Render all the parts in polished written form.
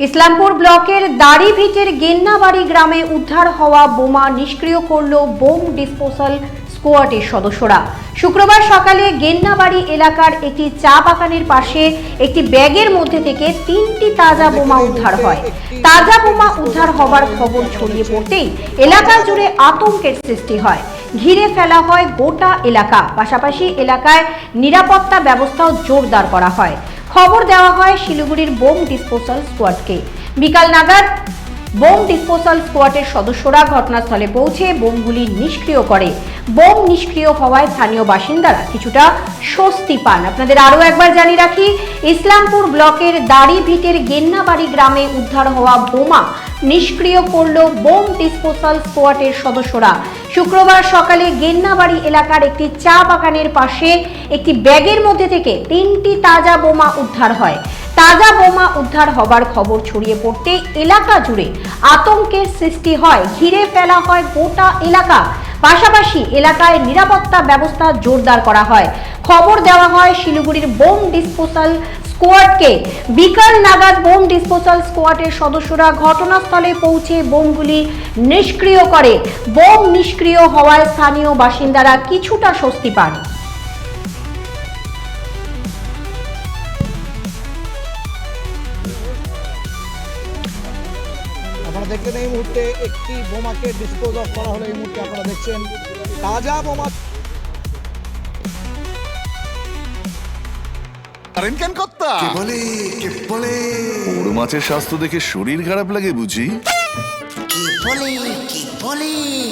ইসলামপুর ব্লকের দাড়িভিটের গেন্নাবাড়ি গ্রামে উদ্ধার হওয়া বোমা নিষ্ক্রিয় করল বোম ডিসপোজাল স্কোয়াডের সদস্যরা। শুক্রবার সকালে গেন্নাবাড়ি এলাকার একটি চা বাগানের পাশে একটি ব্যাগের মধ্যে থেকে 3টি তাজা বোমা উদ্ধার হয়। তাজা বোমা উদ্ধার হবার খবর ছড়িয়ে পড়তেই এলাকা জুড়ে আতঙ্কের সৃষ্টি হয়। ঘিরে ফেলা হয় গোটা এলাকা, পাশাপাশি এলাকায় নিরাপত্তা ব্যবস্থাও জোরদার করা হয়। খবর দেওয়া হয় শিলিগুড়ির বোম ডিসপোজাল স্কোয়াডকে। বিকাল নাগাদ বোম ডিসপোজাল স্কোয়াডের সদস্যরা ঘটনাস্থলে পৌঁছে বোমগুলি নিষ্ক্রিয় করে। বোম নিষ্ক্রিয় হওয়ায় স্থানীয় বাসিন্দারা কিছুটা স্বস্তি পান। আপনাদের আরও একবার জানিয়ে রাখি, ইসলামপুর ব্লকের দাড়িভিটের গেন্নাবাড়ি গ্রামে উদ্ধার হওয়া বোমা নিষ্ক্রিয় করল বোম ডিসপোজাল স্কোয়াডের সদস্যরা। শুক্রবার সকালে গেন্নাবাড়ি এলাকার একটি চা বাগানের পাশে একটি ব্যাগের মধ্যে থেকে 3টি তাজা বোমা উদ্ধার হয়। তাজা বোমা উদ্ধার হবার খবর ছড়িয়ে পড়তে এলাকা জুড়ে আতঙ্কের সৃষ্টি হয়। ঘিরে ফেলা হয় গোটা এলাকা, পাশাপাশি এলাকায় নিরাপত্তা ব্যবস্থা জোরদার করা হয়। খবর দেওয়া হয় শিলিগুড়ির বোম ডিসপোজাল স্কোয়াডকে। বিকাল নাগাদ বোম ডিসপোজাল স্কোয়াডের সদস্যরা ঘটনাস্থলে পৌঁছে বোমগুলি নিষ্ক্রিয় করে। বোম নিষ্ক্রিয় হওয়ায় স্থানীয় বাসিন্দারা কিছুটা স্বস্তি পান। আপনারা দেখলেন এই মুহূর্তে একটি বোমাকে ডিসপোজ অফ করা হলো। এই মুহূর্তে আপনারা দেখছেন তাজা বোমা। বড় মাছের স্বাস্থ্য দেখে শরীর খারাপ লাগে বুঝি?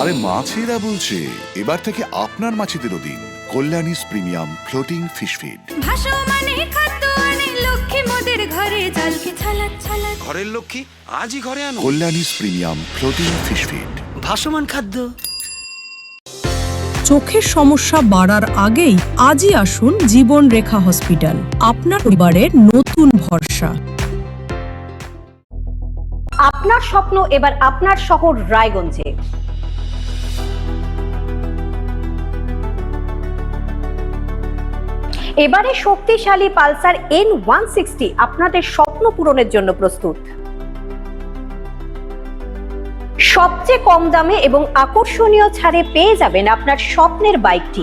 আরে মাছেরা বলছে, এবার থেকে আপনার মাছেদেরও দিন কল্যাণীস প্রিমিয়াম ফ্লোটিং ফিশ ফিড। ঘরের লক্ষ্মী আজই ঘরে আনো কল্যাণীস প্রিমিয়াম ফ্লোটিং ফিশ ফিড। ভাসমান খাদ্য। চোখের সমস্যা বাড়ার আগেই আজই আসুন জীবন রেখা হসপিটাল, আপনার পরিবারের নতুন ভরসা। আপনার স্বপ্ন এবার আপনার শহর রায়গঞ্জে। এবারে শক্তিশালী পালসার N160 আপনাদের স্বপ্ন পূরণের জন্য প্রস্তুত। সবচেয়ে কম দামে এবং আকর্ষণীয় ছাড়ে পেয়ে যাবেন আপনার স্বপ্নের বাইকটি।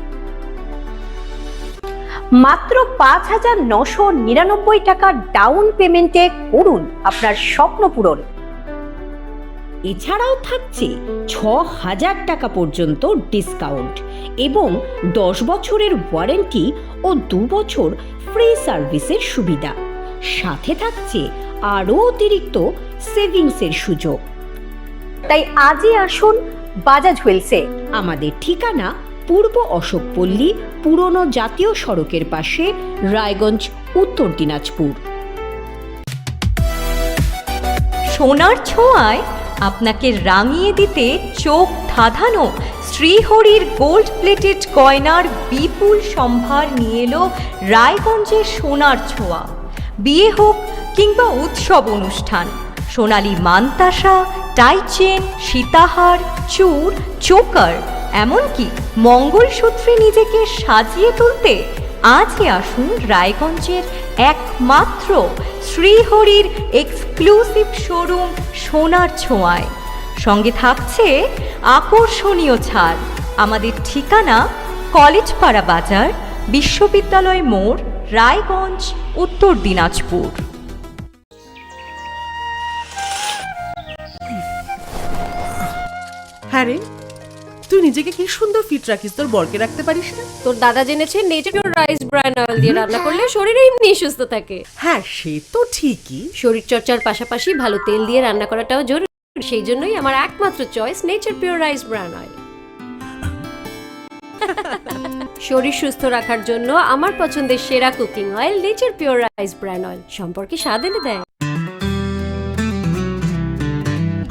মাত্র 5,999 টাকা ডাউন পেমেন্টে করুন আপনার স্বপ্ন পূরণ। এছাড়াও থাকছে 6,000 টাকা পর্যন্ত ডিসকাউন্ট এবং 10 বছরের ওয়ারেন্টি ও 2 বছর ফ্রি সার্ভিসের সুবিধা। সাথে থাকছে আরও অতিরিক্ত সেভিংসের সুযোগ। তাই আজই আসুন বাজাজ হুইলসে। আমাদের ঠিকানা পূর্ব অশোকপল্লী, পুরনো জাতীয় সড়কের পাশে, রায়গঞ্জ, উত্তর দিনাজপুর। সোনার ছোঁয়ায় আপনাকে রাঙিয়ে দিতে চোখ ধাঁধানো শ্রীহরির গোল্ড প্লেটেড গয়নার বিপুল সম্ভার নিয়ে এলো রায়গঞ্জের সোনার ছোঁয়া। বিয়ে হোক কিংবা উৎসব অনুষ্ঠান, সোনালী মানতাসা, টাইচেন, সীতাহার, চূড়, চোকার, এমনকি মঙ্গলসূত্রে নিজেকে সাজিয়ে তুলতে আজই আসুন রায়গঞ্জের একমাত্র শ্রীহরির এক্সক্লুসিভ শোরুম সোনার ছোঁয়ায়। সঙ্গে থাকছে আকর্ষণীয় ছাড়। আমাদের ঠিকানা কলেজপাড়া বাজার, বিশ্ববিদ্যালয় মোড়, রায়গঞ্জ, উত্তর দিনাজপুর। হ্যাঁ রে, তুই নিজেকে কি সুন্দর ফিট রাখিস, তোর বরকে রাখতে পারিস না? তোর দাদা জেনেছে নেচার রাইস ব্র্যান অয়েল দিয়ে রান্না করলে শরীর এমনি সুস্থ থাকে। হ্যাঁ সে তো ঠিকই, শরীর চর্চার পাশাপাশি ভালো তেল দিয়ে রান্না করাটাও জরুরি। সেই জন্যই আমার একমাত্র choice nature pure rice bran oil. শরীর সুস্থ রাখার জন্য আমার পছন্দের সেরা cooking oil nature pure rice bran oil. সম্পর্কে স্বাদ এনে দেয়।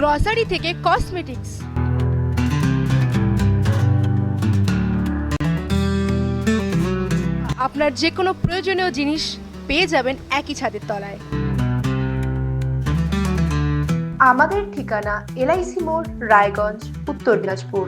গ্রসারি থেকে কসমেটিক্স, আপনার যে কোনো প্রয়োজনীয় জিনিস পেয়ে যাবেন একই ছাদের তলায়। আমাদের ঠিকানা LIC মোড়, রায়গঞ্জ, উত্তর দিনাজপুর।